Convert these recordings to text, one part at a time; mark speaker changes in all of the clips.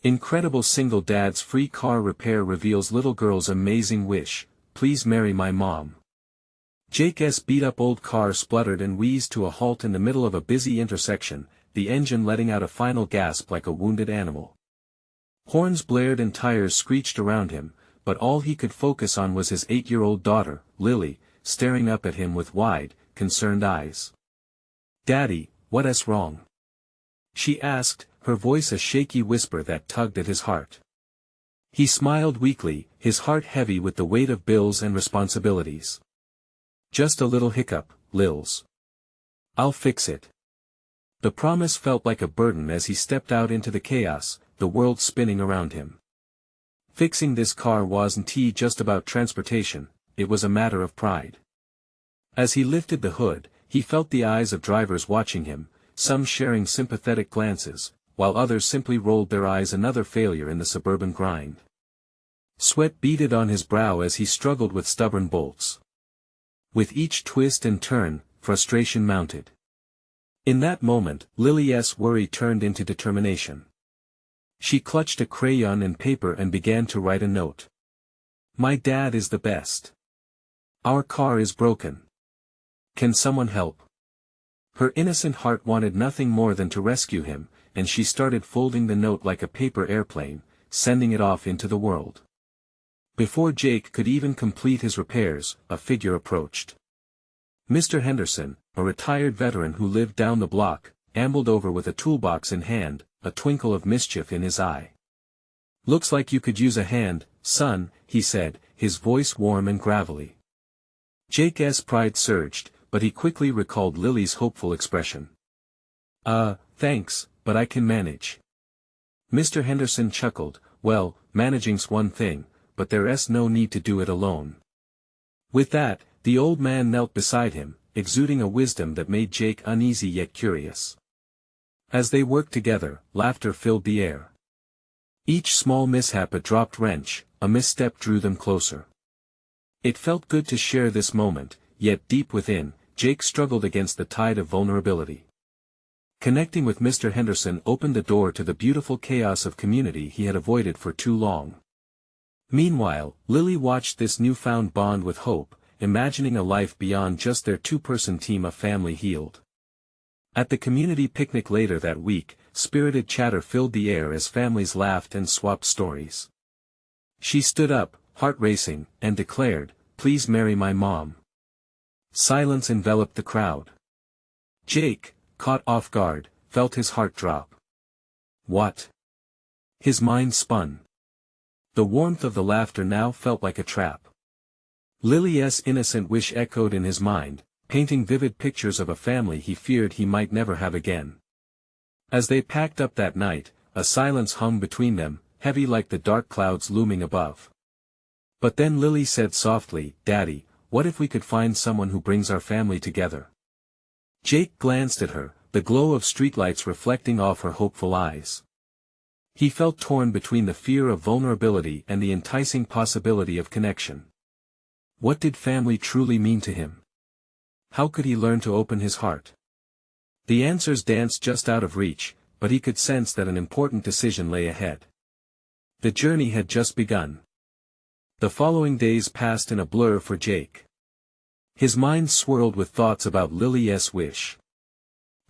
Speaker 1: Incredible single dad's free car repair reveals little girl's amazing wish, please marry my mom. Jake's beat-up old car spluttered and wheezed to a halt in the middle of a busy intersection, the engine letting out a final gasp like a wounded animal. Horns blared and tires screeched around him, but all he could focus on was his 8-year-old daughter, Lily, staring up at him with wide, concerned eyes. "Daddy, what's wrong?" she asked, her voice a shaky whisper that tugged at his heart. He smiled weakly, his heart heavy with the weight of bills and responsibilities. "Just a little hiccup, Lils. I'll fix it." The promise felt like a burden as he stepped out into the chaos, the world spinning around him. Fixing this car wasn't just about transportation, it was a matter of pride. As he lifted the hood, he felt the eyes of drivers watching him, some sharing sympathetic glances, while others simply rolled their eyes, another failure in the suburban grind. Sweat beaded on his brow as he struggled with stubborn bolts. With each twist and turn, frustration mounted. In that moment, Lily's worry turned into determination. She clutched a crayon and paper and began to write a note. "My dad is the best. Our car is broken. Can someone help?" Her innocent heart wanted nothing more than to rescue him, and she started folding the note like a paper airplane, sending it off into the world. Before Jake could even complete his repairs, a figure approached. Mr. Henderson, a retired veteran who lived down the block, ambled over with a toolbox in hand, a twinkle of mischief in his eye. "Looks like you could use a hand, son," he said, his voice warm and gravelly. Jake's pride surged, but he quickly recalled Lily's hopeful expression. Thanks, but I can manage." Mr. Henderson chuckled, "Well, managing's one thing, but there's no need to do it alone." With that, the old man knelt beside him, exuding a wisdom that made Jake uneasy yet curious. As they worked together, laughter filled the air. Each small mishap a dropped wrench, a misstep drew them closer. It felt good to share this moment, yet deep within, Jake struggled against the tide of vulnerability. Connecting with Mr. Henderson opened the door to the beautiful chaos of community he had avoided for too long. Meanwhile, Lily watched this newfound bond with hope, imagining a life beyond just their two-person team, a family healed. At the community picnic later that week, spirited chatter filled the air as families laughed and swapped stories. She stood up, heart racing, and declared, "Please marry my mom." Silence enveloped the crowd. Jake, caught off guard, felt his heart drop. What? His mind spun. The warmth of the laughter now felt like a trap. Lily's innocent wish echoed in his mind, painting vivid pictures of a family he feared he might never have again. As they packed up that night, a silence hung between them, heavy like the dark clouds looming above. But then Lily said softly, "Daddy, what if we could find someone who brings our family together?" Jake glanced at her, the glow of streetlights reflecting off her hopeful eyes. He felt torn between the fear of vulnerability and the enticing possibility of connection. What did family truly mean to him? How could he learn to open his heart? The answers danced just out of reach, but he could sense that an important decision lay ahead. The journey had just begun. The following days passed in a blur for Jake. His mind swirled with thoughts about Lily's wish.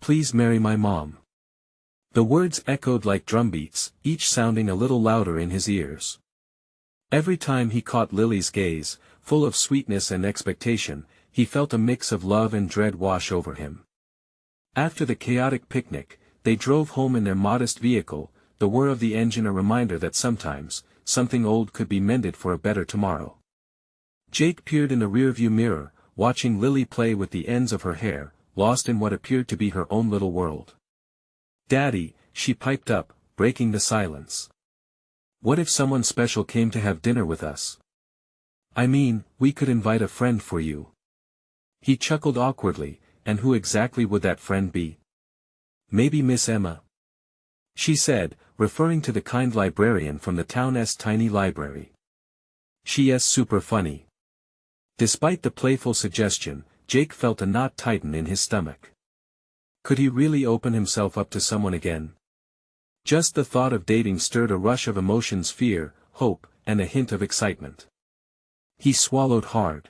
Speaker 1: "Please marry my mom." The words echoed like drumbeats, each sounding a little louder in his ears. Every time he caught Lily's gaze, full of sweetness and expectation, he felt a mix of love and dread wash over him. After the chaotic picnic, they drove home in their modest vehicle, the whir of the engine a reminder that sometimes, something old could be mended for a better tomorrow. Jake peered in the rearview mirror, watching Lily play with the ends of her hair, lost in what appeared to be her own little world. "Daddy," she piped up, breaking the silence. "What if someone special came to have dinner with us? I mean, we could invite a friend for you." He chuckled awkwardly, "And who exactly would that friend be?" "Maybe Miss Emma," she said, referring to the kind librarian from the town's tiny library. "She's super funny." Despite the playful suggestion, Jake felt a knot tighten in his stomach. Could he really open himself up to someone again? Just the thought of dating stirred a rush of emotions: fear, hope, and a hint of excitement. He swallowed hard.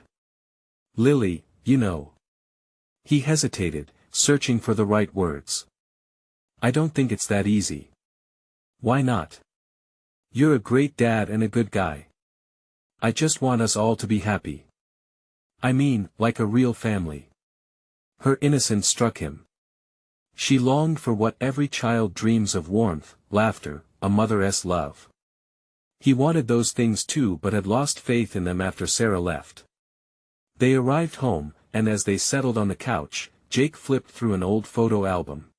Speaker 1: "Lily, you know." He hesitated, searching for the right words. "I don't think it's that easy." "Why not? You're a great dad and a good guy. I just want us all to be happy. I mean, like a real family." Her innocence struck him. She longed for what every child dreams of: warmth, laughter, a mother's love. He wanted those things too, but had lost faith in them after Sarah left. They arrived home, and as they settled on the couch, Jake flipped through an old photo album.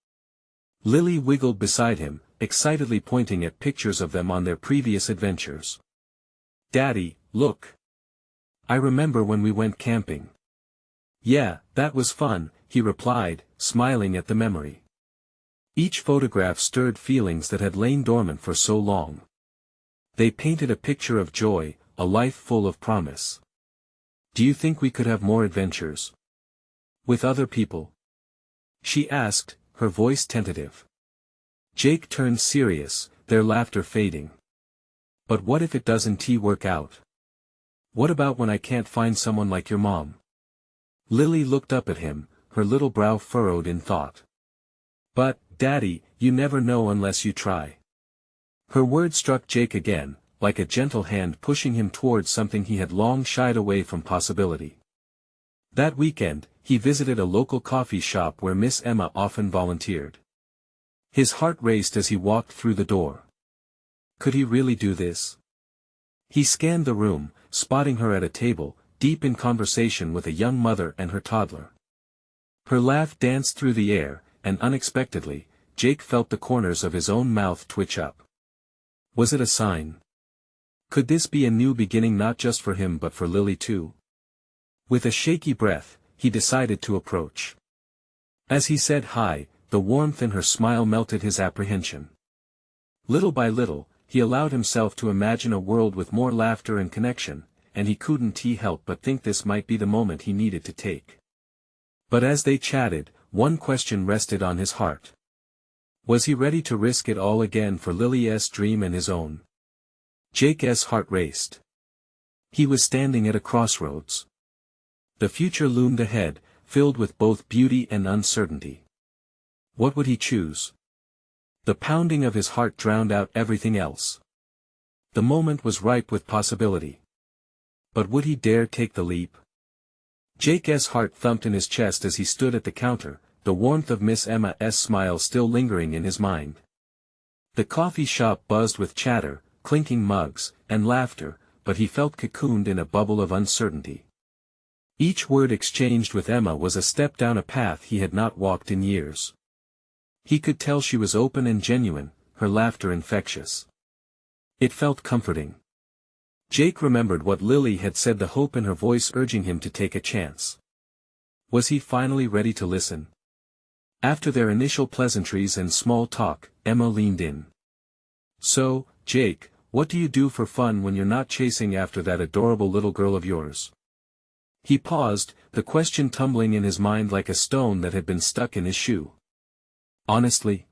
Speaker 1: Lily wiggled beside him, excitedly pointing at pictures of them on their previous adventures. "Daddy, look. I remember when we went camping." "Yeah, that was fun," he replied, smiling at the memory. Each photograph stirred feelings that had lain dormant for so long. They painted a picture of joy, a life full of promise. "Do you think we could have more adventures? With other people?" she asked, her voice tentative. Jake turned serious, their laughter fading. "But what if it doesn't work out? What about when I can't find someone like your mom?" Lily looked up at him, her little brow furrowed in thought. "But, Daddy, you never know unless you try." Her words struck Jake again, like a gentle hand pushing him towards something he had long shied away from: possibility. That weekend, he visited a local coffee shop where Miss Emma often volunteered. His heart raced as he walked through the door. Could he really do this? He scanned the room, spotting her at a table, deep in conversation with a young mother and her toddler. Her laugh danced through the air, and unexpectedly, Jake felt the corners of his own mouth twitch up. Was it a sign? Could this be a new beginning, not just for him but for Lily too? With a shaky breath, he decided to approach. As he said hi, the warmth in her smile melted his apprehension. Little by little, he allowed himself to imagine a world with more laughter and connection, and he couldn't help but think this might be the moment he needed to take. But as they chatted, one question rested on his heart. Was he ready to risk it all again for Lily's dream and his own? Jake's heart raced. He was standing at a crossroads. The future loomed ahead, filled with both beauty and uncertainty. What would he choose? The pounding of his heart drowned out everything else. The moment was ripe with possibility. But would he dare take the leap? Jake's heart thumped in his chest as he stood at the counter, the warmth of Miss Emma's smile still lingering in his mind. The coffee shop buzzed with chatter, clinking mugs, and laughter, but he felt cocooned in a bubble of uncertainty. Each word exchanged with Emma was a step down a path he had not walked in years. He could tell she was open and genuine, her laughter infectious. It felt comforting. Jake remembered what Lily had said, the hope in her voice urging him to take a chance. Was he finally ready to listen? After their initial pleasantries and small talk, Emma leaned in. "So, Jake, what do you do for fun when you're not chasing after that adorable little girl of yours?" He paused, the question tumbling in his mind like a stone that had been stuck in his shoe. "Honestly,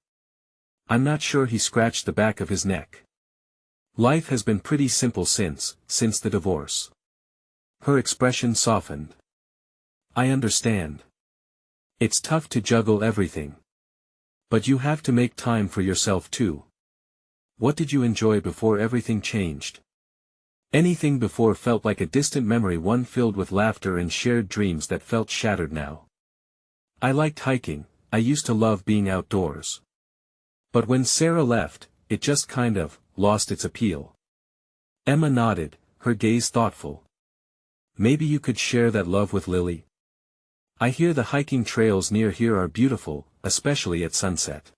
Speaker 1: I'm not sure." He scratched the back of his neck. "Life has been pretty simple since the divorce." Her expression softened. "I understand. It's tough to juggle everything. But you have to make time for yourself too. What did you enjoy before everything changed?" Anything before felt like a distant memory, one filled with laughter and shared dreams that felt shattered now. "I liked hiking. I used to love being outdoors. But when Sarah left, it just kind of lost its appeal." Emma nodded, her gaze thoughtful. "Maybe you could share that love with Lily? I hear the hiking trails near here are beautiful, especially at sunset."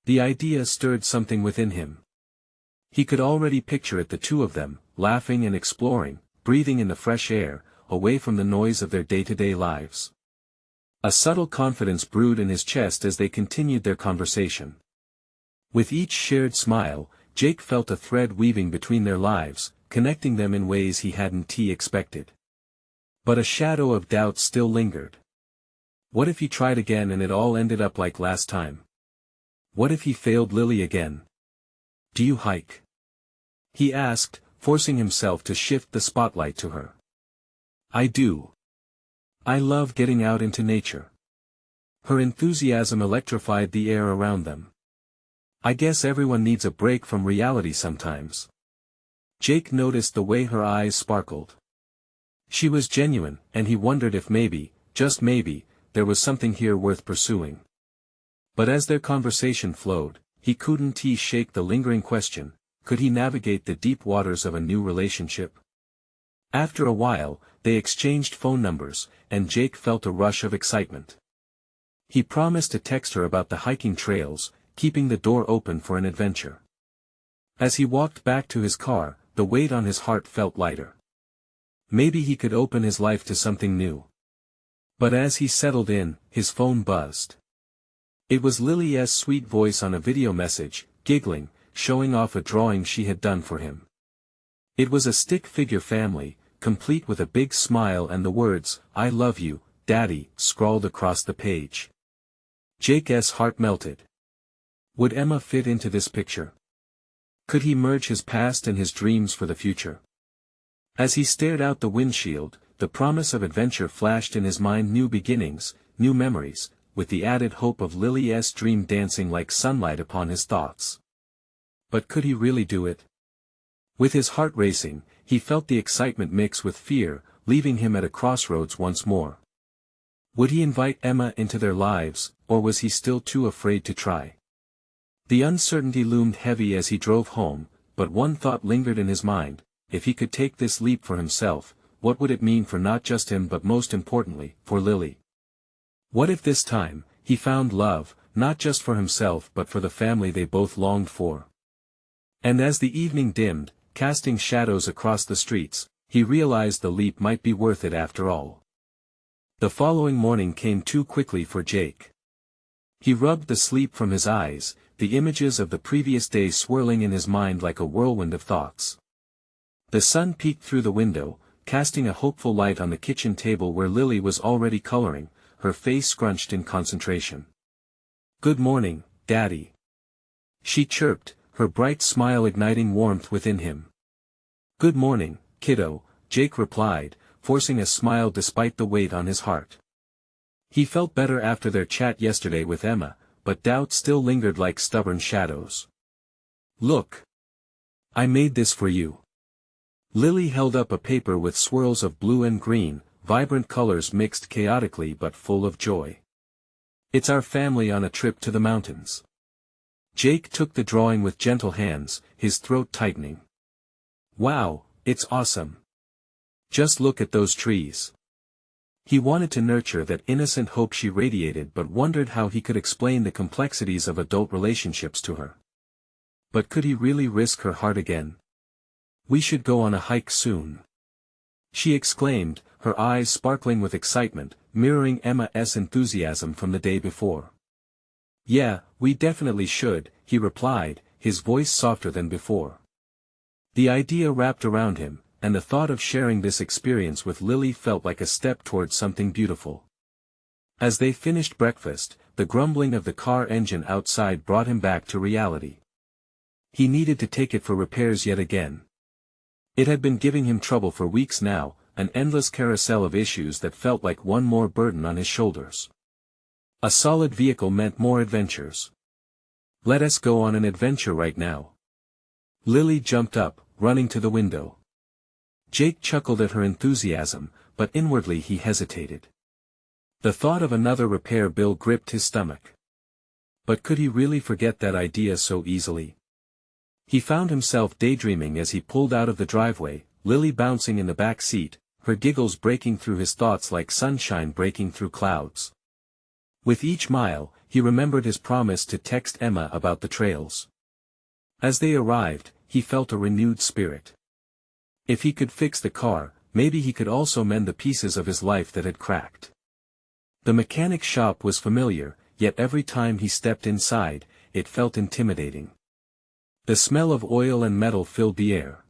Speaker 1: The idea stirred something within him. He could already picture it, the two of them, laughing and exploring, breathing in the fresh air, away from the noise of their day-to-day lives. A subtle confidence brewed in his chest as they continued their conversation. With each shared smile, Jake felt a thread weaving between their lives, connecting them in ways he hadn't expected. But a shadow of doubt still lingered. What if he tried again and it all ended up like last time? What if he failed Lily again? Do you hike? He asked, forcing himself to shift the spotlight to her. I do. I love getting out into nature. Her enthusiasm electrified the air around them. I guess everyone needs a break from reality sometimes. Jake noticed the way her eyes sparkled. She was genuine, and he wondered if maybe, just maybe, there was something here worth pursuing. But as their conversation flowed, he couldn't shake the lingering question, could he navigate the deep waters of a new relationship? After a while, they exchanged phone numbers, and Jake felt a rush of excitement. He promised to text her about the hiking trails, keeping the door open for an adventure. As he walked back to his car, the weight on his heart felt lighter. Maybe he could open his life to something new. But as he settled in, his phone buzzed. It was Lily's sweet voice on a video message, giggling, showing off a drawing she had done for him. It was a stick figure family, complete with a big smile and the words, "I love you, Daddy," scrawled across the page. Jake's heart melted. Would Emma fit into this picture? Could he merge his past and his dreams for the future? As he stared out the windshield, the promise of adventure flashed in his mind, new beginnings, new memories, with the added hope of Lily's dream dancing like sunlight upon his thoughts. But could he really do it? With his heart racing, he felt the excitement mix with fear, leaving him at a crossroads once more. Would he invite Emma into their lives, or was he still too afraid to try? The uncertainty loomed heavy as he drove home, but one thought lingered in his mind: if he could take this leap for himself, what would it mean for not just him but most importantly, for Lily? What if this time, he found love, not just for himself but for the family they both longed for? And as the evening dimmed, casting shadows across the streets, he realized the leap might be worth it after all. The following morning came too quickly for Jake. He rubbed the sleep from his eyes, the images of the previous day swirling in his mind like a whirlwind of thoughts. The sun peeked through the window, casting a hopeful light on the kitchen table where Lily was already coloring, her face scrunched in concentration. "Good morning, Daddy," she chirped, her bright smile igniting warmth within him. "Good morning, kiddo," Jake replied, forcing a smile despite the weight on his heart. He felt better after their chat yesterday with Emma, but doubt still lingered like stubborn shadows. "Look. I made this for you." Lily held up a paper with swirls of blue and green, vibrant colors mixed chaotically but full of joy. "It's our family on a trip to the mountains." Jake took the drawing with gentle hands, his throat tightening. "Wow, it's awesome. Just look at those trees." He wanted to nurture that innocent hope she radiated but wondered how he could explain the complexities of adult relationships to her. But could he really risk her heart again? "We should go on a hike soon," she exclaimed, her eyes sparkling with excitement, mirroring Emma's enthusiasm from the day before. "Yeah, we definitely should," he replied, his voice softer than before. The idea wrapped around him, and the thought of sharing this experience with Lily felt like a step towards something beautiful. As they finished breakfast, the grumbling of the car engine outside brought him back to reality. He needed to take it for repairs yet again. It had been giving him trouble for weeks now, an endless carousel of issues that felt like one more burden on his shoulders. A solid vehicle meant more adventures. "Let us go on an adventure right now." Lily jumped up, running to the window. Jake chuckled at her enthusiasm, but inwardly he hesitated. The thought of another repair bill gripped his stomach. But could he really forget that idea so easily? He found himself daydreaming as he pulled out of the driveway, Lily bouncing in the back seat, her giggles breaking through his thoughts like sunshine breaking through clouds. With each mile, he remembered his promise to text Emma about the trails. As they arrived, he felt a renewed spirit. If he could fix the car, maybe he could also mend the pieces of his life that had cracked. The mechanic shop was familiar, yet every time he stepped inside, it felt intimidating. The smell of oil and metal filled the air.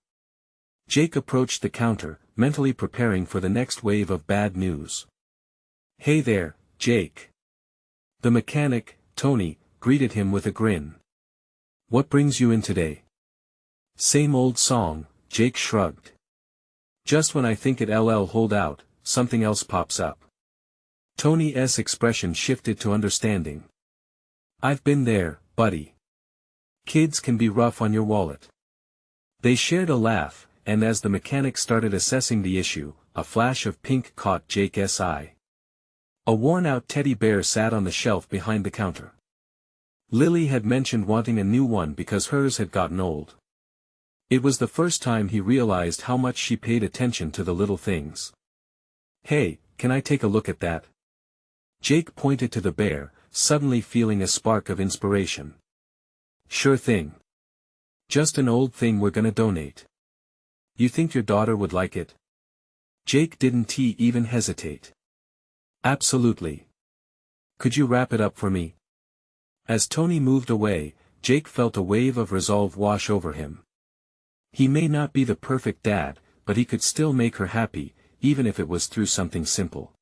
Speaker 1: Jake approached the counter, mentally preparing for the next wave of bad news. "Hey there, Jake." The mechanic, Tony, greeted him with a grin. "What brings you in today?" "Same old song," Jake shrugged. "Just when I think it'll hold out, something else pops up." Tony's expression shifted to understanding. "I've been there, buddy. Kids can be rough on your wallet." They shared a laugh, and as the mechanic started assessing the issue, a flash of pink caught Jake's eye. A worn-out teddy bear sat on the shelf behind the counter. Lily had mentioned wanting a new one because hers had gotten old. It was the first time he realized how much she paid attention to the little things. "Hey, can I take a look at that?" Jake pointed to the bear, suddenly feeling a spark of inspiration. "Sure thing. Just an old thing we're gonna donate. You think your daughter would like it?" Jake didn't even hesitate. "Absolutely. Could you wrap it up for me?" As Tony moved away, Jake felt a wave of resolve wash over him. He may not be the perfect dad, but he could still make her happy, even if it was through something simple.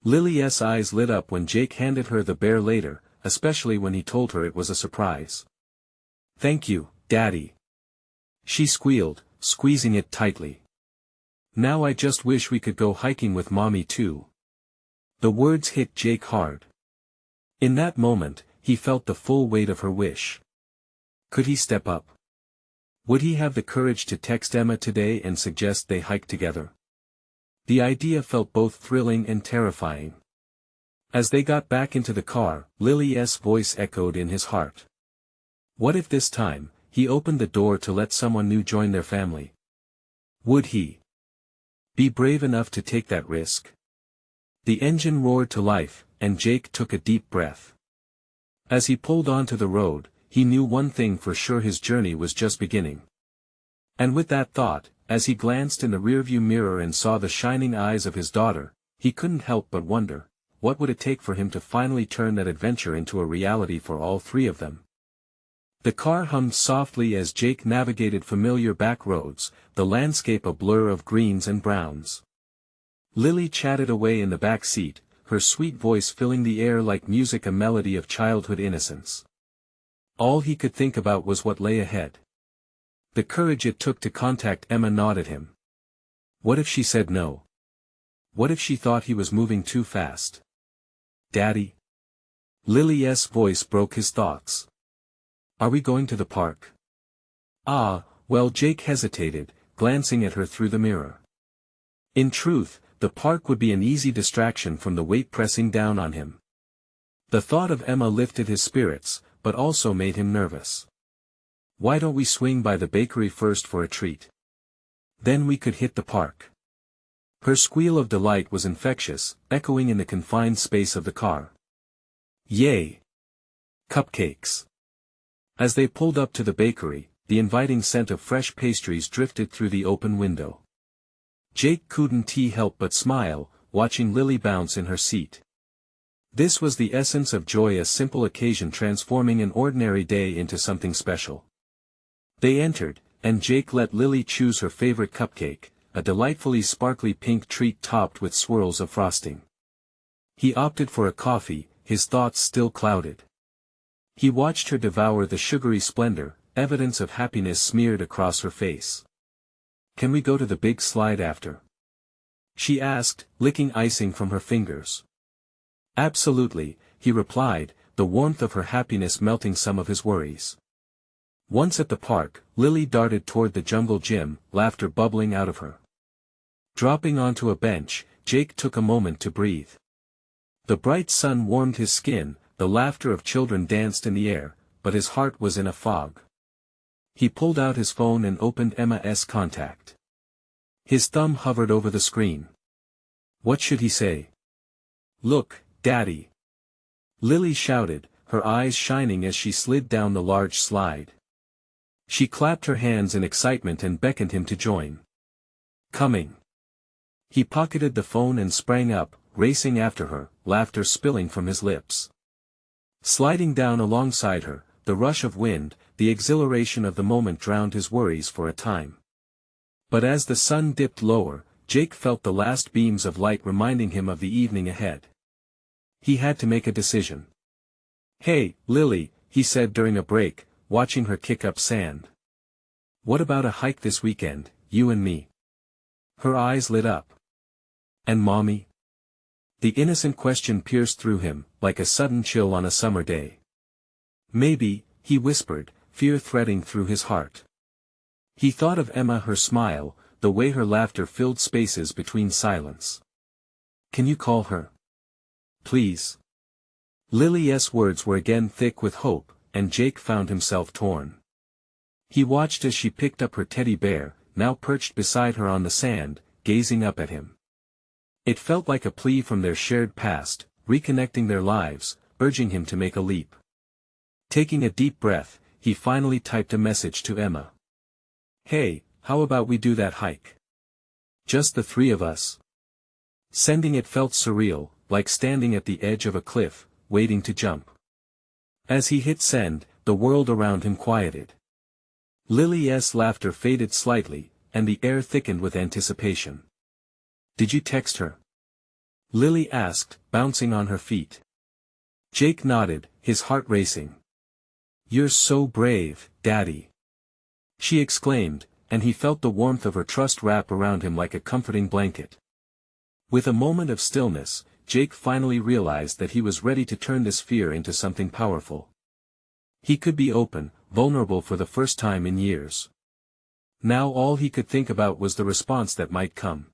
Speaker 1: Lily's eyes lit up when Jake handed her the bear later, especially when he told her it was a surprise. "Thank you, Daddy," she squealed, squeezing it tightly. "Now I just wish we could go hiking with Mommy too." The words hit Jake hard. In that moment, he felt the full weight of her wish. Could he step up? Would he have the courage to text Emma today and suggest they hike together? The idea felt both thrilling and terrifying. As they got back into the car, Lily's voice echoed in his heart. What if this time, he opened the door to let someone new join their family? Would he be brave enough to take that risk? The engine roared to life, and Jake took a deep breath. As he pulled onto the road, he knew one thing for sure: his journey was just beginning. And with that thought, as he glanced in the rearview mirror and saw the shining eyes of his daughter, he couldn't help but wonder, what would it take for him to finally turn that adventure into a reality for all three of them? The car hummed softly as Jake navigated familiar back roads, the landscape a blur of greens and browns. Lily chatted away in the back seat, her sweet voice filling the air like music, a melody of childhood innocence. All he could think about was what lay ahead. The courage it took to contact Emma gnawed at him. What if she said no? What if she thought he was moving too fast? Daddy? Lily's voice broke his thoughts. Are we going to the park? Ah, well, Jake hesitated, glancing at her through the mirror. In truth, the park would be an easy distraction from the weight pressing down on him. The thought of Emma lifted his spirits, but also made him nervous. Why don't we swing by the bakery first for a treat? Then we could hit the park. Her squeal of delight was infectious, echoing in the confined space of the car. Yay! Cupcakes! As they pulled up to the bakery, the inviting scent of fresh pastries drifted through the open window. Jake couldn't help but smile, watching Lily bounce in her seat. This was the essence of joy, a simple occasion transforming an ordinary day into something special. They entered, and Jake let Lily choose her favorite cupcake, a delightfully sparkly pink treat topped with swirls of frosting. He opted for a coffee, his thoughts still clouded. He watched her devour the sugary splendor, evidence of happiness smeared across her face. Can we go to the big slide after? She asked, licking icing from her fingers. Absolutely, he replied, the warmth of her happiness melting some of his worries. Once at the park, Lily darted toward the jungle gym, laughter bubbling out of her. Dropping onto a bench, Jake took a moment to breathe. The bright sun warmed his skin, the laughter of children danced in the air, but his heart was in a fog. He pulled out his phone and opened Emma's contact. His thumb hovered over the screen. What should he say? Look, Daddy! Lily shouted, her eyes shining as she slid down the large slide. She clapped her hands in excitement and beckoned him to join. Coming. He pocketed the phone and sprang up, racing after her, laughter spilling from his lips. Sliding down alongside her, the rush of wind, the exhilaration of the moment drowned his worries for a time. But as the sun dipped lower, Jake felt the last beams of light reminding him of the evening ahead. He had to make a decision. Hey, Lily, he said during a break, watching her kick up sand. What about a hike this weekend, you and me? Her eyes lit up. And Mommy? The innocent question pierced through him, like a sudden chill on a summer day. Maybe, he whispered, fear threading through his heart. He thought of Emma, her smile, the way her laughter filled spaces between silence. Can you call her? Please. Lily's words were again thick with hope, and Jake found himself torn. He watched as she picked up her teddy bear, now perched beside her on the sand, gazing up at him. It felt like a plea from their shared past, reconnecting their lives, urging him to make a leap. Taking a deep breath, he finally typed a message to Emma. Hey, how about we do that hike? Just the three of us. Sending it felt surreal, like standing at the edge of a cliff, waiting to jump. As he hit send, the world around him quieted. Lily's laughter faded slightly, and the air thickened with anticipation. Did you text her? Lily asked, bouncing on her feet. Jake nodded, his heart racing. You're so brave, Daddy. She exclaimed, and he felt the warmth of her trust wrap around him like a comforting blanket. With a moment of stillness, Jake finally realized that he was ready to turn this fear into something powerful. He could be open, vulnerable for the first time in years. Now all he could think about was the response that might come.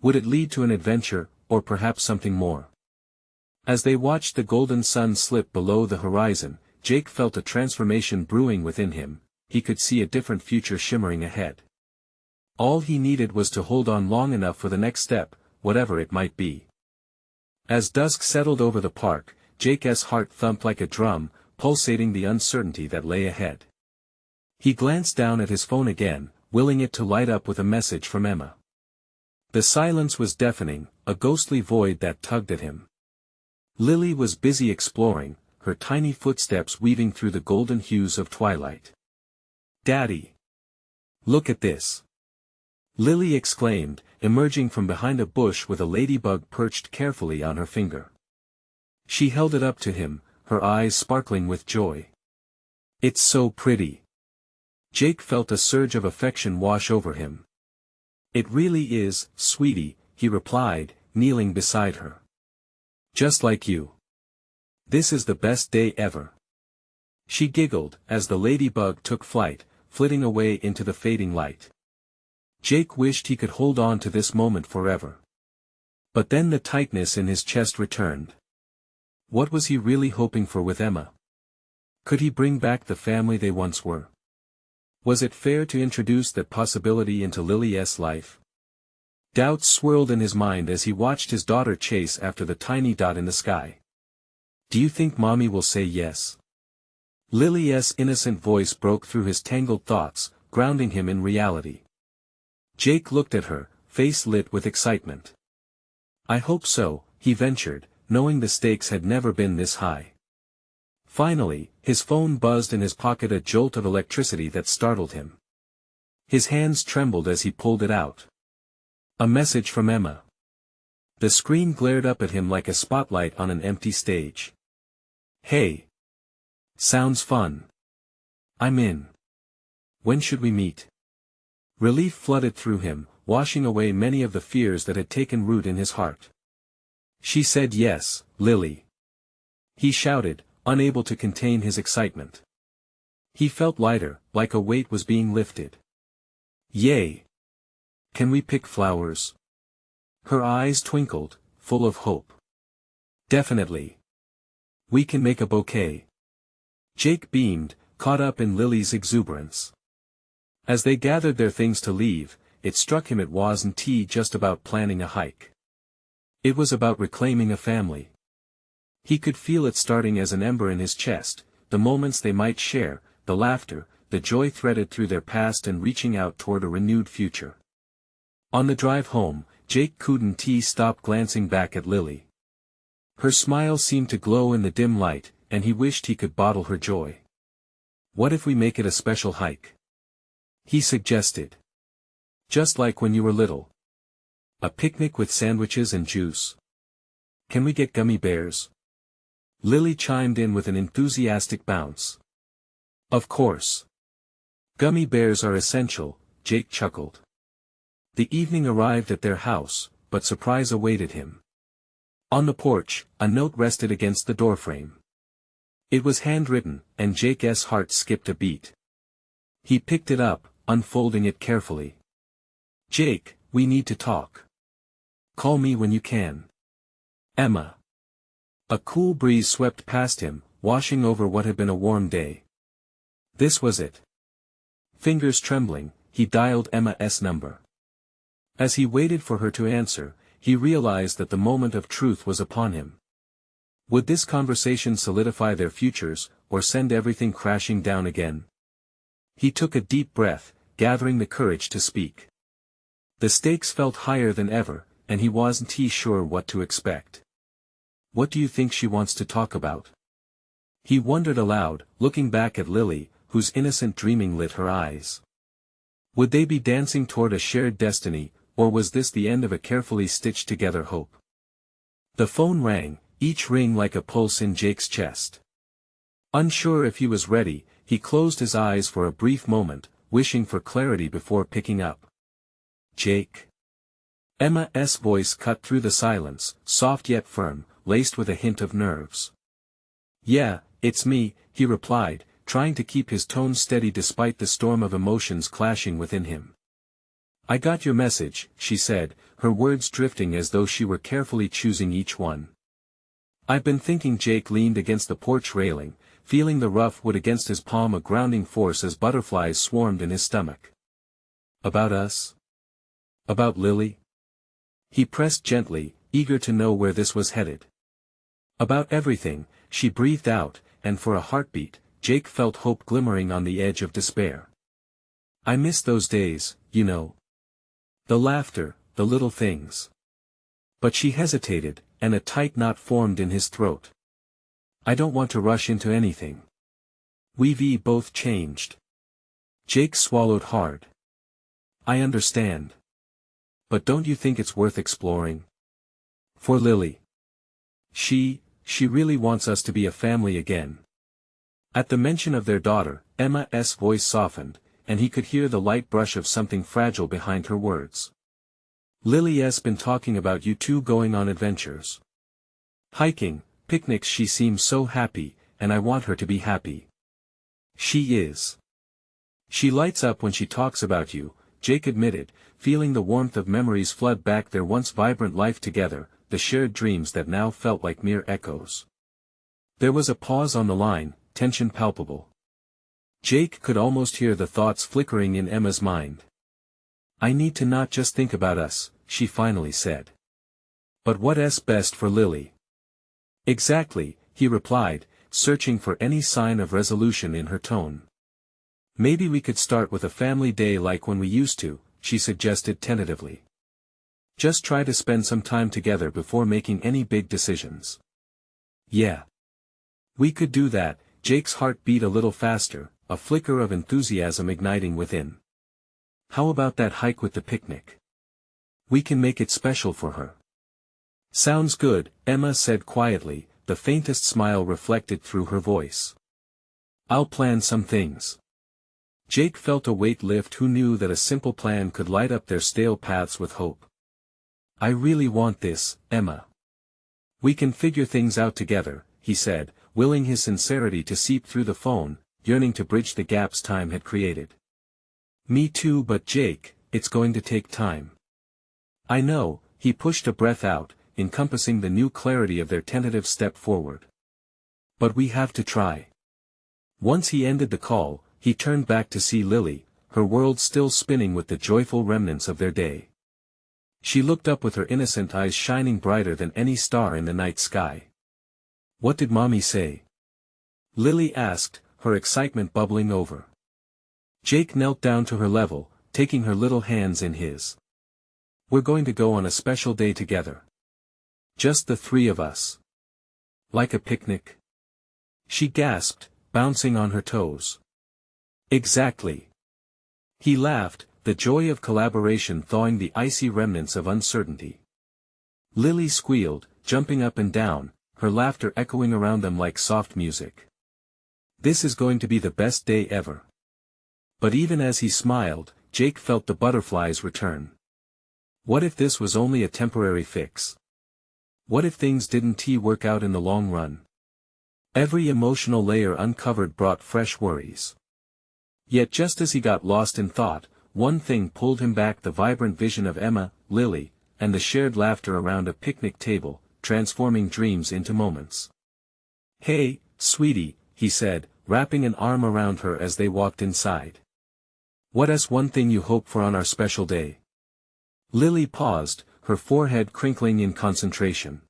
Speaker 1: Would it lead to an adventure, or perhaps something more? As they watched the golden sun slip below the horizon, Jake felt a transformation brewing within him. He could see a different future shimmering ahead. All he needed was to hold on long enough for the next step, whatever it might be. As dusk settled over the park, Jake's heart thumped like a drum, pulsating the uncertainty that lay ahead. He glanced down at his phone again, willing it to light up with a message from Emma. The silence was deafening, a ghostly void that tugged at him. Lily was busy exploring, her tiny footsteps weaving through the golden hues of twilight. Daddy! Look at this! Lily exclaimed, emerging from behind a bush with a ladybug perched carefully on her finger. She held it up to him, her eyes sparkling with joy. It's so pretty. Jake felt a surge of affection wash over him. It really is, sweetie, he replied, kneeling beside her. Just like you. This is the best day ever. She giggled, as the ladybug took flight, flitting away into the fading light. Jake wished he could hold on to this moment forever. But then the tightness in his chest returned. What was he really hoping for with Emma? Could he bring back the family they once were? Was it fair to introduce that possibility into Lily's life? Doubts swirled in his mind as he watched his daughter chase after the tiny dot in the sky. Do you think Mommy will say yes? Lily's innocent voice broke through his tangled thoughts, grounding him in reality. Jake looked at her, face lit with excitement. I hope so, he ventured, knowing the stakes had never been this high. Finally, his phone buzzed in his pocket, a jolt of electricity that startled him. His hands trembled as he pulled it out. A message from Emma. The screen glared up at him like a spotlight on an empty stage. Hey! Sounds fun. I'm in. When should we meet? Relief flooded through him, washing away many of the fears that had taken root in his heart. She said yes, Lily. He shouted, unable to contain his excitement. He felt lighter, like a weight was being lifted. Yay! Can we pick flowers? Her eyes twinkled, full of hope. Definitely. We can make a bouquet. Jake beamed, caught up in Lily's exuberance. As they gathered their things to leave, it struck him it wasn't just about planning a hike. It was about reclaiming a family. He could feel it starting as an ember in his chest, the moments they might share, the laughter, the joy threaded through their past and reaching out toward a renewed future. On the drive home, Jake couldn't stop glancing back at Lily. Her smile seemed to glow in the dim light, and he wished he could bottle her joy. What if we make it a special hike? He suggested. Just like when you were little. A picnic with sandwiches and juice. Can we get gummy bears? Lily chimed in with an enthusiastic bounce. Of course. Gummy bears are essential, Jake chuckled. The evening arrived at their house, but surprise awaited him. On the porch, a note rested against the doorframe. It was handwritten, and Jake's heart skipped a beat. He picked it up, unfolding it carefully. Jake, we need to talk. Call me when you can. Emma. A cool breeze swept past him, washing over what had been a warm day. This was it. Fingers trembling, he dialed Emma's number. As he waited for her to answer, he realized that the moment of truth was upon him. Would this conversation solidify their futures, or send everything crashing down again? He took a deep breath, gathering the courage to speak. The stakes felt higher than ever, and he wasn't sure what to expect. What do you think she wants to talk about? He wondered aloud, looking back at Lily, whose innocent dreaming lit her eyes. Would they be dancing toward a shared destiny, or was this the end of a carefully stitched-together hope? The phone rang, each ring like a pulse in Jake's chest. Unsure if he was ready, he closed his eyes for a brief moment, wishing for clarity before picking up. Jake. Emma's voice cut through the silence, soft yet firm, laced with a hint of nerves. Yeah, it's me, he replied, trying to keep his tone steady despite the storm of emotions clashing within him. I got your message, she said, her words drifting as though she were carefully choosing each one. I've been thinking. Jake leaned against the porch railing, feeling the rough wood against his palm a grounding force as butterflies swarmed in his stomach. About us? About Lily? He pressed gently, eager to know where this was headed. About everything, she breathed out, and for a heartbeat, Jake felt hope glimmering on the edge of despair. I miss those days, you know. The laughter, the little things. But she hesitated, and a tight knot formed in his throat. I don't want to rush into anything. We've both changed. Jake swallowed hard. I understand. But don't you think it's worth exploring? For Lily. She really wants us to be a family again. At the mention of their daughter, Emma's voice softened, and he could hear the light brush of something fragile behind her words. Lily's been talking about you two going on adventures. Hiking, picnics. She seems so happy, and I want her to be happy. She is. She lights up when she talks about you, Jake admitted, feeling the warmth of memories flood back their once vibrant life together, the shared dreams that now felt like mere echoes. There was a pause on the line, tension palpable. Jake could almost hear the thoughts flickering in Emma's mind. I need to not just think about us, she finally said. But what's best for Lily? Exactly, he replied, searching for any sign of resolution in her tone. Maybe we could start with a family day like when we used to, she suggested tentatively. Just try to spend some time together before making any big decisions. Yeah. We could do that. Jake's heart beat a little faster, a flicker of enthusiasm igniting within. How about that hike with the picnic? We can make it special for her. Sounds good, Emma said quietly, the faintest smile reflected through her voice. I'll plan some things. Jake felt a weight lift. Who knew that a simple plan could light up their stale paths with hope? I really want this, Emma. We can figure things out together, he said, willing his sincerity to seep through the phone, yearning to bridge the gaps time had created. Me too, but Jake, it's going to take time. I know, he pushed a breath out, encompassing the new clarity of their tentative step forward. But we have to try. Once he ended the call, he turned back to see Lily, her world still spinning with the joyful remnants of their day. She looked up with her innocent eyes shining brighter than any star in the night sky. What did Mommy say? Lily asked, her excitement bubbling over. Jake knelt down to her level, taking her little hands in his. We're going to go on a special day together. Just the three of us. Like a picnic? She gasped, bouncing on her toes. Exactly. He laughed, the joy of collaboration thawing the icy remnants of uncertainty. Lily squealed, jumping up and down, her laughter echoing around them like soft music. This is going to be the best day ever. But even as he smiled, Jake felt the butterflies return. What if this was only a temporary fix? What if things didn't work out in the long run? Every emotional layer uncovered brought fresh worries. Yet just as he got lost in thought, one thing pulled him back: the vibrant vision of Emma, Lily, and the shared laughter around a picnic table, transforming dreams into moments. "Hey, sweetie," he said, wrapping an arm around her as they walked inside. "What's one thing you hope for on our special day?" Lily paused, her forehead crinkling in concentration.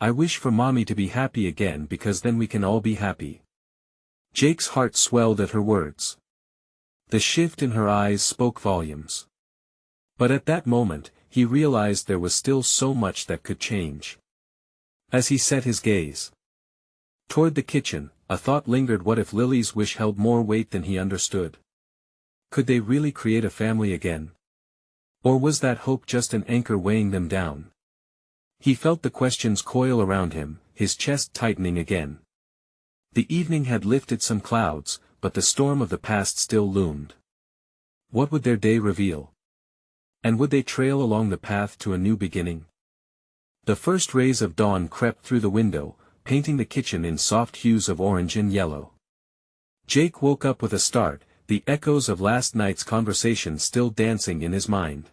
Speaker 1: "I wish for Mommy to be happy again, because then we can all be happy." Jake's heart swelled at her words. The shift in her eyes spoke volumes. But at that moment, he realized there was still so much that could change. As he set his gaze toward the kitchen, a thought lingered: what if Lily's wish held more weight than he understood? Could they really create a family again? Or was that hope just an anchor weighing them down? He felt the questions coil around him, his chest tightening again. The evening had lifted some clouds, but the storm of the past still loomed. What would their day reveal? And would they trail along the path to a new beginning? The first rays of dawn crept through the window, painting the kitchen in soft hues of orange and yellow. Jake woke up with a start, the echoes of last night's conversation still dancing in his mind.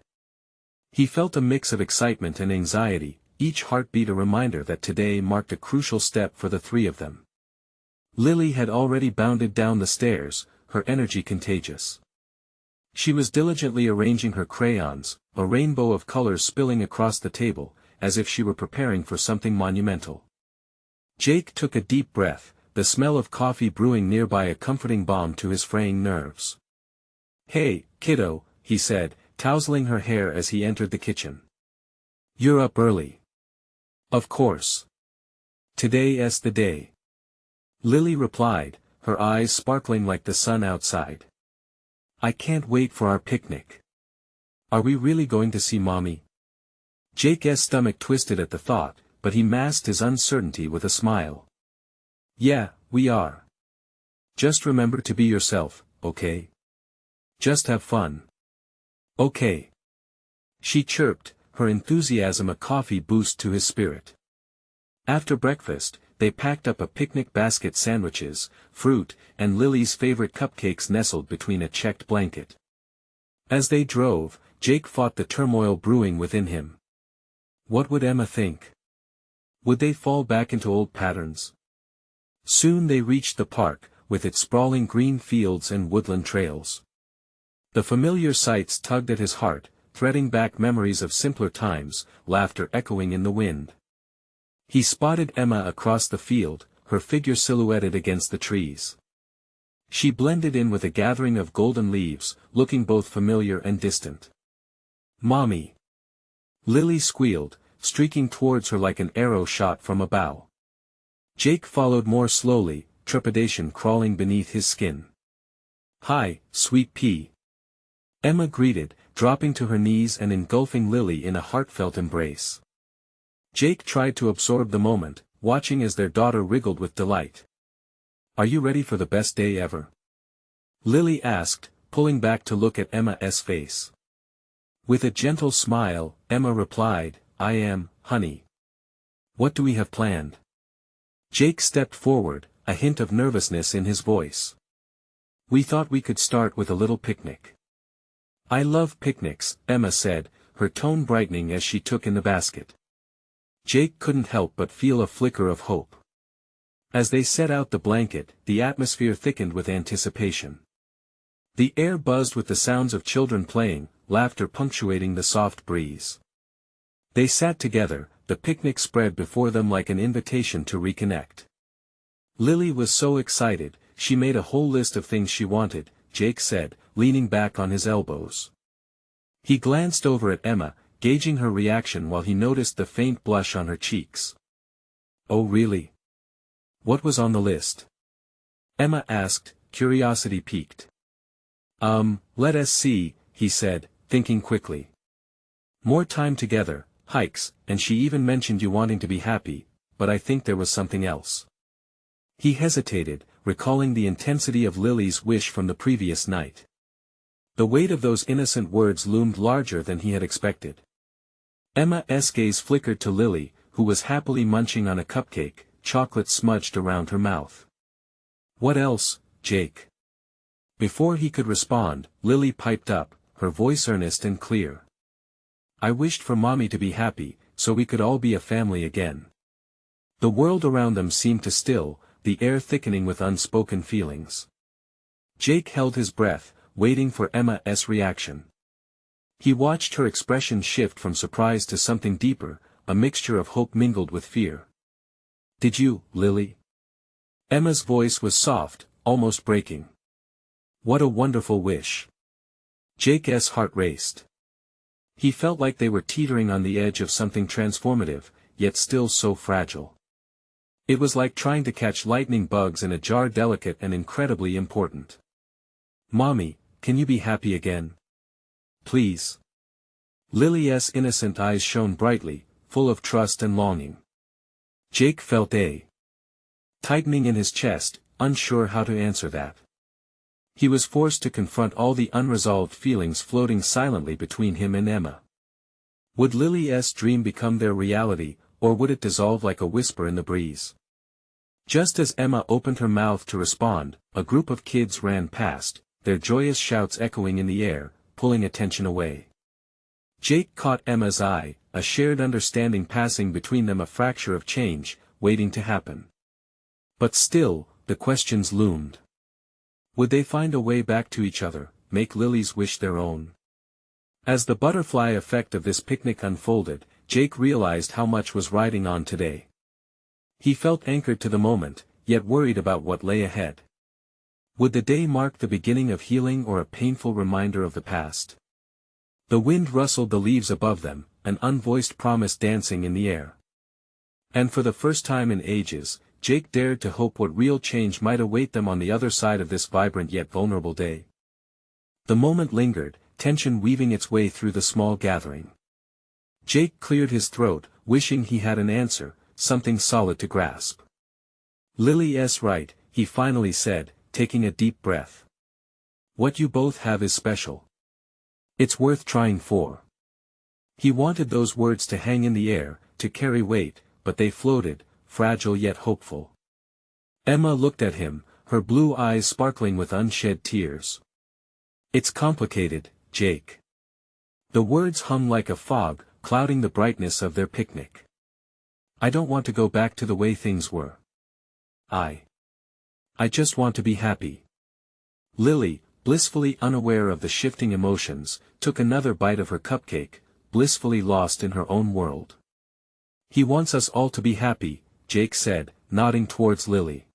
Speaker 1: He felt a mix of excitement and anxiety, each heartbeat a reminder that today marked a crucial step for the three of them. Lily had already bounded down the stairs, her energy contagious. She was diligently arranging her crayons, a rainbow of colors spilling across the table, as if she were preparing for something monumental. Jake took a deep breath, the smell of coffee brewing nearby a comforting balm to his fraying nerves. "Hey, kiddo," he said, tousling her hair as he entered the kitchen. "You're up early." "Of course. Today's the day," Lily replied, her eyes sparkling like the sun outside. "I can't wait for our picnic. Are we really going to see Mommy?" Jake's stomach twisted at the thought, but he masked his uncertainty with a smile. "Yeah, we are. Just remember to be yourself, okay? Just have fun. Okay?" She chirped, her enthusiasm a coffee boost to his spirit. After breakfast, they packed up a picnic basket: sandwiches, fruit, and Lily's favorite cupcakes nestled between a checked blanket. As they drove, Jake fought the turmoil brewing within him. What would Emma think? Would they fall back into old patterns? Soon they reached the park, with its sprawling green fields and woodland trails. The familiar sights tugged at his heart, threading back memories of simpler times, laughter echoing in the wind. He spotted Emma across the field, her figure silhouetted against the trees. She blended in with a gathering of golden leaves, looking both familiar and distant. "Mommy!" Lily squealed, streaking towards her like an arrow shot from a bow. Jake followed more slowly, trepidation crawling beneath his skin. "Hi, sweet pea!" Emma greeted, dropping to her knees and engulfing Lily in a heartfelt embrace. Jake tried to absorb the moment, watching as their daughter wriggled with delight. "Are you ready for the best day ever?" Lily asked, pulling back to look at Emma's face. With a gentle smile, Emma replied, "I am, honey." "What do we have planned?" Jake stepped forward, a hint of nervousness in his voice. "We thought we could start with a little picnic." "I love picnics," Emma said, her tone brightening as she took in the basket. Jake couldn't help but feel a flicker of hope. As they set out the blanket, the atmosphere thickened with anticipation. The air buzzed with the sounds of children playing, laughter punctuating the soft breeze. They sat together, the picnic spread before them like an invitation to reconnect. Lily was so excited, she made a whole list of things she wanted, Jake said, leaning back on his elbows. He glanced over at Emma, gauging her reaction while he noticed the faint blush on her cheeks. "Oh really? What was on the list?" Emma asked, curiosity piqued. Let us see," he said, thinking quickly. "More time together, hikes, and she even mentioned you wanting to be happy, but I think there was something else. He hesitated, recalling the intensity of Lily's wish from the previous night. The weight of those innocent words loomed larger than he had expected. Emma's gaze flickered to Lily, who was happily munching on a cupcake, chocolate smudged around her mouth. "What else, Jake?" Before he could respond, Lily piped up, her voice earnest and clear. "I wished for Mommy to be happy, so we could all be a family again." The world around them seemed to still, the air thickening with unspoken feelings. Jake held his breath, waiting for Emma's reaction. He watched her expression shift from surprise to something deeper, a mixture of hope mingled with fear. "Did you, Lily?" Emma's voice was soft, almost breaking. "What a wonderful wish." Jake's heart raced. He felt like they were teetering on the edge of something transformative, yet still so fragile. It was like trying to catch lightning bugs in a jar, delicate and incredibly important. "Mommy, can you be happy again? Please." Lily's innocent eyes shone brightly, full of trust and longing. Jake felt a tightening in his chest, unsure how to answer that. He was forced to confront all the unresolved feelings floating silently between him and Emma. Would Lily's dream become their reality, or would it dissolve like a whisper in the breeze? Just as Emma opened her mouth to respond, a group of kids ran past, their joyous shouts echoing in the air, pulling attention away. Jake caught Emma's eye, a shared understanding passing between them, a fracture of change, waiting to happen. But still, the questions loomed. Would they find a way back to each other, make Lily's wish their own? As the butterfly effect of this picnic unfolded, Jake realized how much was riding on today. He felt anchored to the moment, yet worried about what lay ahead. Would the day mark the beginning of healing or a painful reminder of the past? The wind rustled the leaves above them, an unvoiced promise dancing in the air. And for the first time in ages, Jake dared to hope what real change might await them on the other side of this vibrant yet vulnerable day. The moment lingered, tension weaving its way through the small gathering. Jake cleared his throat, wishing he had an answer, something solid to grasp. "Lily's right," he finally said, taking a deep breath. "What you both have is special. It's worth trying for." He wanted those words to hang in the air, to carry weight, but they floated, fragile yet hopeful. Emma looked at him, her blue eyes sparkling with unshed tears. "It's complicated, Jake." The words hung like a fog, clouding the brightness of their picnic. "I don't want to go back to the way things were. I just want to be happy." Lily, blissfully unaware of the shifting emotions, took another bite of her cupcake, blissfully lost in her own world. "He wants us all to be happy," Jake said, nodding towards Lily.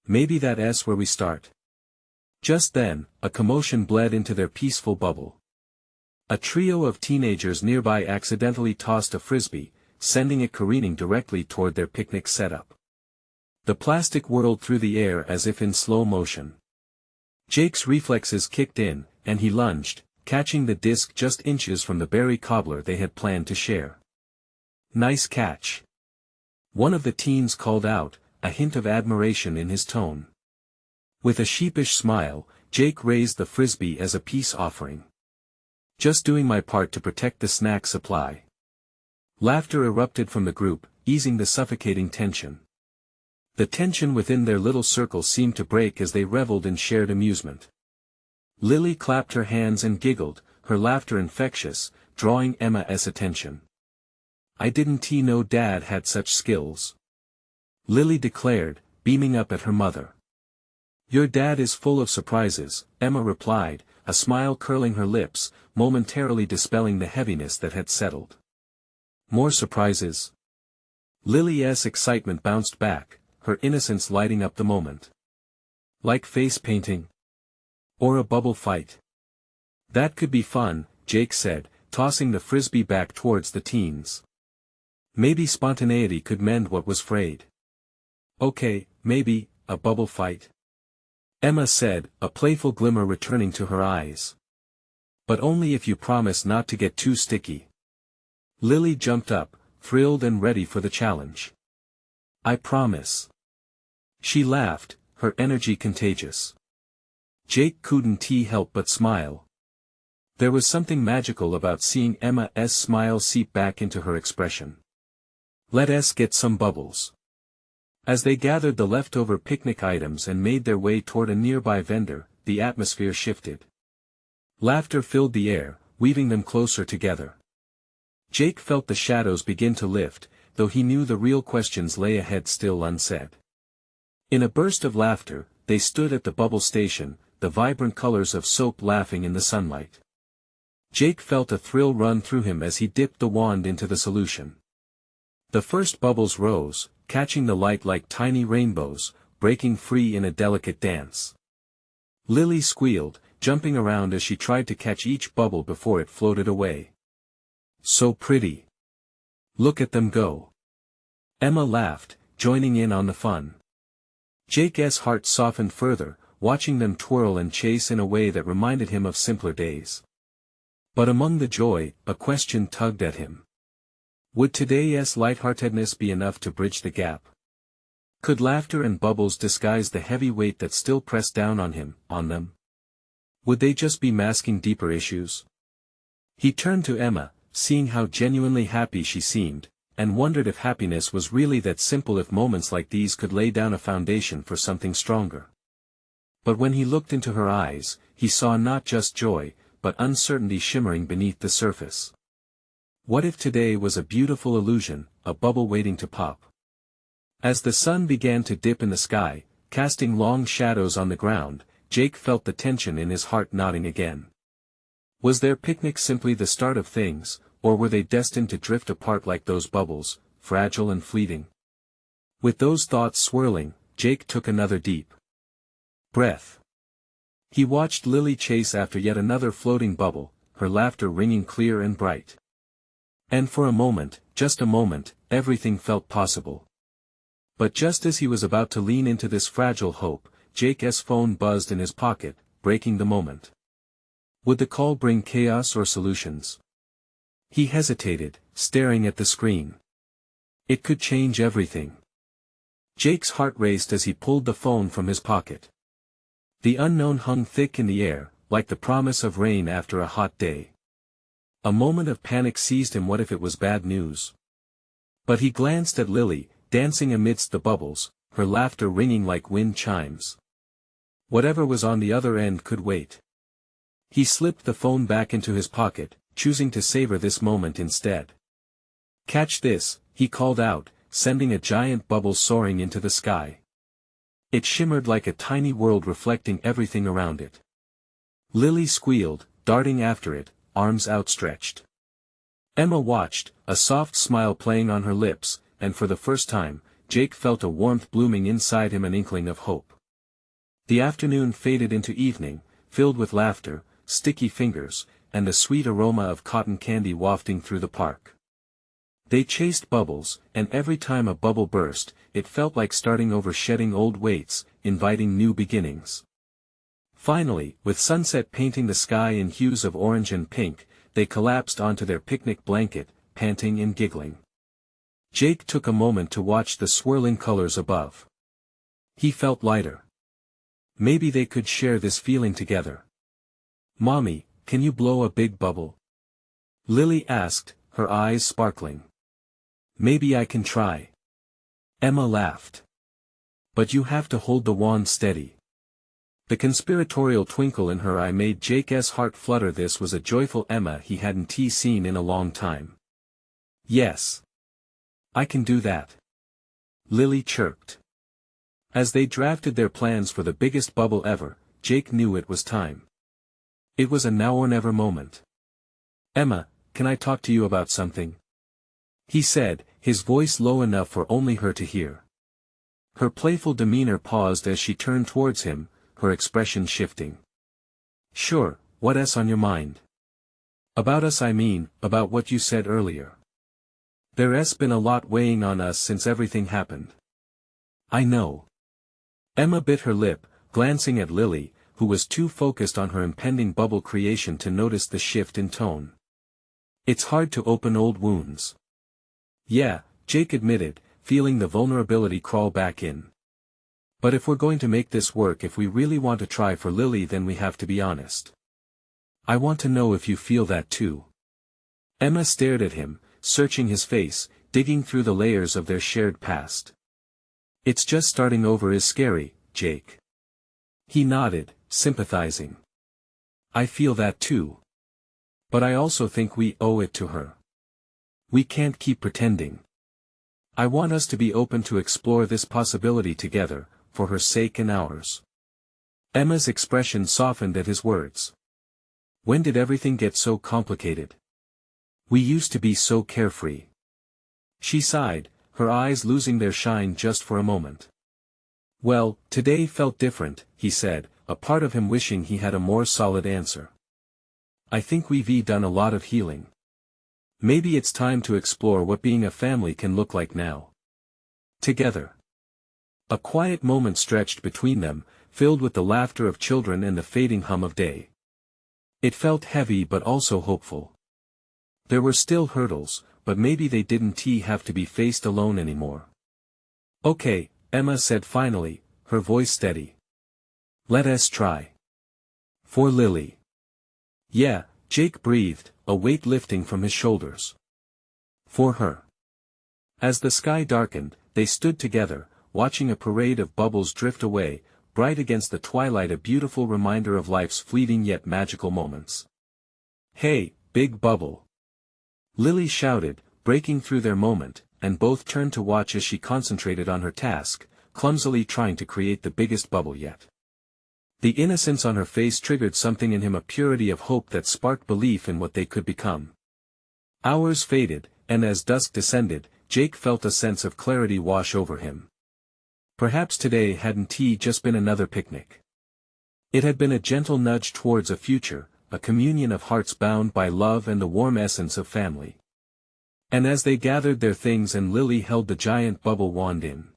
Speaker 1: "Maybe that's where we start." Just then, a commotion bled into their peaceful bubble. A trio of teenagers nearby accidentally tossed a frisbee, sending it careening directly toward their picnic setup. The plastic whirled through the air as if in slow motion. Jake's reflexes kicked in, and he lunged, catching the disc just inches from the berry cobbler they had planned to share. "Nice catch." One of the teens called out, a hint of admiration in his tone. With a sheepish smile, Jake raised the frisbee as a peace offering. "Just doing my part to protect the snack supply." Laughter erupted from the group, easing the suffocating tension. The tension within their little circle seemed to break as they reveled in shared amusement. Lily clapped her hands and giggled, her laughter infectious, drawing Emma's attention. "I didn't know Dad had such skills," Lily declared, beaming up at her mother. "Your dad is full of surprises," Emma replied, a smile curling her lips, momentarily dispelling the heaviness that had settled. "More surprises?" Lily's excitement bounced back, her innocence lighting up the moment. "Like face painting? Or a bubble fight?" "That could be fun," Jake said, tossing the frisbee back towards the teens. "Maybe spontaneity could mend what was frayed." "Okay, maybe, a bubble fight," Emma said, a playful glimmer returning to her eyes. "But only if you promise not to get too sticky." Lily jumped up, thrilled and ready for the challenge. I promise. She laughed, her energy contagious. Jake couldn't help but smile. There was something magical about seeing Emma's smile seep back into her expression. Let us get some bubbles. As they gathered the leftover picnic items and made their way toward a nearby vendor, the atmosphere shifted. Laughter filled the air, weaving them closer together. Jake felt the shadows begin to lift, though he knew the real questions lay ahead still unsaid. In a burst of laughter, they stood at the bubble station, the vibrant colors of soap laughing in the sunlight. Jake felt a thrill run through him as he dipped the wand into the solution. The first bubbles rose, catching the light like tiny rainbows, breaking free in a delicate dance. Lily squealed, jumping around as she tried to catch each bubble before it floated away. So pretty. Look at them go. Emma laughed, joining in on the fun. Jake's heart softened further, watching them twirl and chase in a way that reminded him of simpler days. But among the joy, a question tugged at him. Would today's lightheartedness be enough to bridge the gap? Could laughter and bubbles disguise the heavy weight that still pressed down on them? Would they just be masking deeper issues? He turned to Emma, seeing how genuinely happy she seemed, and wondered if happiness was really that simple, if moments like these could lay down a foundation for something stronger. But when he looked into her eyes, he saw not just joy, but uncertainty shimmering beneath the surface. What if today was a beautiful illusion, a bubble waiting to pop? As the sun began to dip in the sky, casting long shadows on the ground, Jake felt the tension in his heart knotting again. Was their picnic simply the start of things, or were they destined to drift apart like those bubbles, fragile and fleeting? With those thoughts swirling, Jake took another deep breath. He watched Lily chase after yet another floating bubble, her laughter ringing clear and bright. And for a moment, just a moment, everything felt possible. But just as he was about to lean into this fragile hope, Jake's phone buzzed in his pocket, breaking the moment. Would the call bring chaos or solutions? He hesitated, staring at the screen. It could change everything. Jake's heart raced as he pulled the phone from his pocket. The unknown hung thick in the air, like the promise of rain after a hot day. A moment of panic seized him. What if it was bad news? But he glanced at Lily, dancing amidst the bubbles, her laughter ringing like wind chimes. Whatever was on the other end could wait. He slipped the phone back into his pocket, choosing to savor this moment instead. Catch this, he called out, sending a giant bubble soaring into the sky. It shimmered like a tiny world reflecting everything around it. Lily squealed, darting after it, arms outstretched. Emma watched, a soft smile playing on her lips, and for the first time, Jake felt a warmth blooming inside him, an inkling of hope. The afternoon faded into evening, filled with laughter, sticky fingers, and the sweet aroma of cotton candy wafting through the park. They chased bubbles, and every time a bubble burst, it felt like starting over, shedding old weights, inviting new beginnings. Finally, with sunset painting the sky in hues of orange and pink, they collapsed onto their picnic blanket, panting and giggling. Jake took a moment to watch the swirling colors above. He felt lighter. Maybe they could share this feeling together. "Mommy, can you blow a big bubble?" Lily asked, her eyes sparkling. "Maybe I can try." Emma laughed. "But you have to hold the wand steady." The conspiratorial twinkle in her eye made Jake's heart flutter. This was a joyful Emma he hadn't seen in a long time. "Yes. I can do that," Lily chirped. As they drafted their plans for the biggest bubble ever, Jake knew it was time. It was a now or never moment. "Emma, can I talk to you about something?" he said, his voice low enough for only her to hear. Her playful demeanor paused as she turned towards him, her expression shifting. "Sure, what's on your mind?" "About us, I mean, about what you said earlier. There's been a lot weighing on us since everything happened." "I know." Emma bit her lip, glancing at Lily, who was too focused on her impending bubble creation to notice the shift in tone. "It's hard to open old wounds." "Yeah," Jake admitted, feeling the vulnerability crawl back in. But if we're going to make this work, if we really want to try for Lily, then we have to be honest. I want to know if you feel that too. Emma stared at him, searching his face, digging through the layers of their shared past. It's just starting over is scary, Jake. He nodded, sympathizing. I feel that too. But I also think we owe it to her. We can't keep pretending. I want us to be open to explore this possibility together, for her sake and ours. Emma's expression softened at his words. When did everything get so complicated? We used to be so carefree. She sighed, her eyes losing their shine just for a moment. Well, today felt different, he said, a part of him wishing he had a more solid answer. I think we've done a lot of healing. Maybe it's time to explore what being a family can look like now. Together. A quiet moment stretched between them, filled with the laughter of children and the fading hum of day. It felt heavy but also hopeful. There were still hurdles, but maybe they didn't have to be faced alone anymore. Okay, Emma said finally, her voice steady. Let us try. For Lily. Yeah, Jake breathed, a weight lifting from his shoulders. For her. As the sky darkened, they stood together, watching a parade of bubbles drift away, bright against the twilight, a beautiful reminder of life's fleeting yet magical moments. Hey, big bubble! Lily shouted, breaking through their moment, and both turned to watch as she concentrated on her task, clumsily trying to create the biggest bubble yet. The innocence on her face triggered something in him, a purity of hope that sparked belief in what they could become. Hours faded, and as dusk descended, Jake felt a sense of clarity wash over him. Perhaps today hadn't just been another picnic. It had been a gentle nudge towards a future, a communion of hearts bound by love and the warm essence of family. And as they gathered their things and Lily held the giant bubble wand in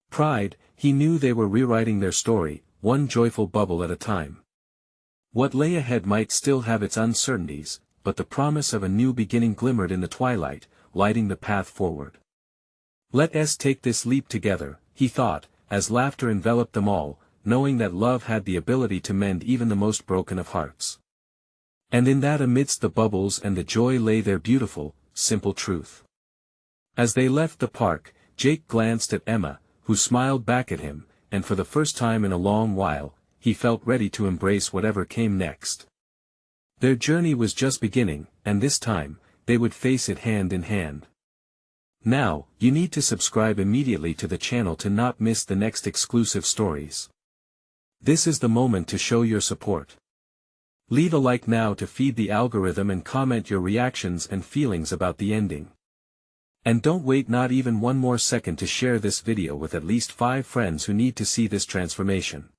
Speaker 1: pride, he knew they were rewriting their story, one joyful bubble at a time. What lay ahead might still have its uncertainties, but the promise of a new beginning glimmered in the twilight, lighting the path forward. Let us take this leap together, he thought, as laughter enveloped them all, knowing that love had the ability to mend even the most broken of hearts. And in that, amidst the bubbles and the joy, lay their beautiful, simple truth. As they left the park, Jake glanced at Emma, who smiled back at him, and for the first time in a long while, he felt ready to embrace whatever came next. Their journey was just beginning, and this time, they would face it hand in hand. Now, you need to subscribe immediately to the channel to not miss the next exclusive stories. This is the moment to show your support. Leave a like now to feed the algorithm and comment your reactions and feelings about the ending. And don't wait not even one more second to share this video with at least 5 friends who need to see this transformation.